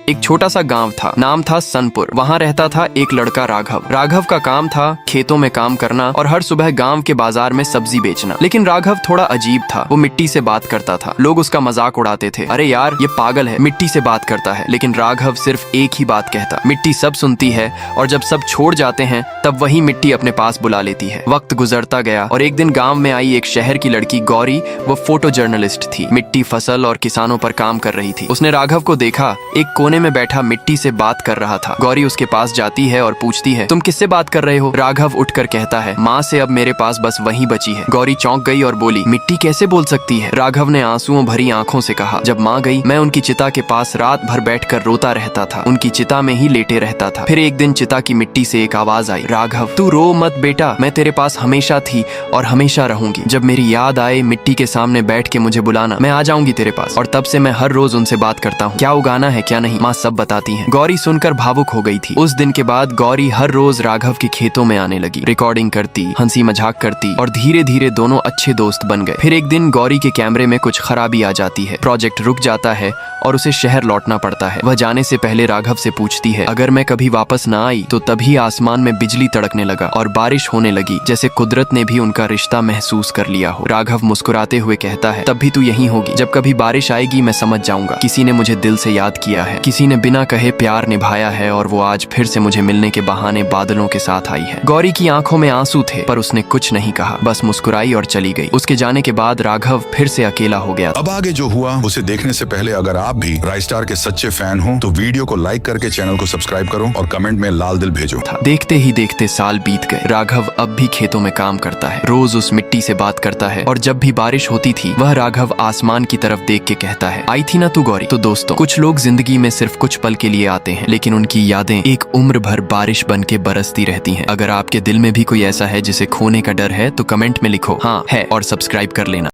एक छोटा सा गांव था, नाम था सनपुर। वहाँ रहता था एक लड़का राघव। राघव का काम था खेतों में काम करना और हर सुबह गांव के बाजार में सब्जी बेचना। लेकिन राघव थोड़ा अजीब था, वो मिट्टी से बात करता था। लोग उसका मजाक उड़ाते थे, अरे यार ये पागल है, मिट्टी से बात करता है। लेकिन राघव सिर्फ एक ही बात कहता, मिट्टी सब सुनती है और जब सब छोड़ जाते हैं तब वही मिट्टी अपने पास बुला लेती है। वक्त गुजरता गया और एक दिन गाँव में आई एक शहर की लड़की गौरी। वो फोटो जर्नलिस्ट थी, मिट्टी, फसल और किसानों पर काम कर रही थी। उसने राघव को देखा, एक कोने में बैठा मिट्टी से बात कर रहा था। गौरी उसके पास जाती है और पूछती है, तुम किससे बात कर रहे हो? राघव उठकर कहता है, माँ से अब मेरे पास बस वही बची है। गौरी चौंक गई और बोली, मिट्टी कैसे बोल सकती है? राघव ने आंसुओं भरी आंखों से कहा, जब माँ गई मैं उनकी चिता के पास रात भर बैठकर रोता रहता था, उनकी चिता में ही लेटे रहता था। फिर एक दिन चिता की मिट्टी से एक आवाज आई, राघव तू रो मत बेटा, मैं तेरे पास हमेशा थी और हमेशा रहूंगी। जब मेरी याद आए मिट्टी के सामने बैठ के मुझे बुलाना, मैं आ जाऊंगी तेरे पास। और तब से मैं हर रोज उनसे बात करता हूँ, क्या उगाना है क्या नहीं, माँ सब बताती हैं। गौरी सुनकर भावुक हो गई थी। उस दिन के बाद गौरी हर रोज राघव के खेतों में आने लगी, रिकॉर्डिंग करती, हंसी मजाक करती और धीरे धीरे दोनों अच्छे दोस्त बन गए। फिर एक दिन गौरी के कैमरे में कुछ खराबी आ जाती है, प्रोजेक्ट रुक जाता है और उसे शहर लौटना पड़ता है। वह जाने से पहले राघव से पूछती है, अगर मैं कभी वापस ना आई तो तभी आसमान में बिजली तड़कने लगा और बारिश होने लगी, जैसे कुदरत ने भी उनका रिश्ता महसूस कर लिया हो। राघव मुस्कुराते हुए कहता है, तब भी तू यहीं होगी, जब कभी बारिश आएगी मैं समझ जाऊंगा, किसी ने मुझे दिल से याद किया है, किसी ने बिना कहे प्यार निभाया है और वो आज फिर से मुझे मिलने के बहाने बादलों के साथ आई है। गौरी की आंखों में आंसू थे पर उसने कुछ नहीं कहा, बस मुस्कुराई और चली गई। उसके जाने के बाद राघव फिर से अकेला हो गया। अब आगे जो हुआ उसे देखने से पहले अगर आप भी राइस्टार के सच्चे फैन हो तो वीडियो को लाइक करके चैनल को सब्सक्राइब करो और कमेंट में लाल दिल भेजो। देखते ही देखते साल बीत गए। राघव अब भी खेतों में काम करता है, रोज उस मिट्टी से बात करता है और जब भी बारिश होती थी वह राघव आसमान की तरफ देख के कहता है, आई थी ना तू गौरी। तो दोस्तों, कुछ लोग जिंदगी में सिर्फ कुछ पल के लिए आते हैं लेकिन उनकी यादें एक उम्र भर बारिश बन के बरसती रहती हैं। अगर आपके दिल में भी कोई ऐसा है जिसे खोने का डर है तो कमेंट में लिखो हाँ है और सब्सक्राइब कर लेना।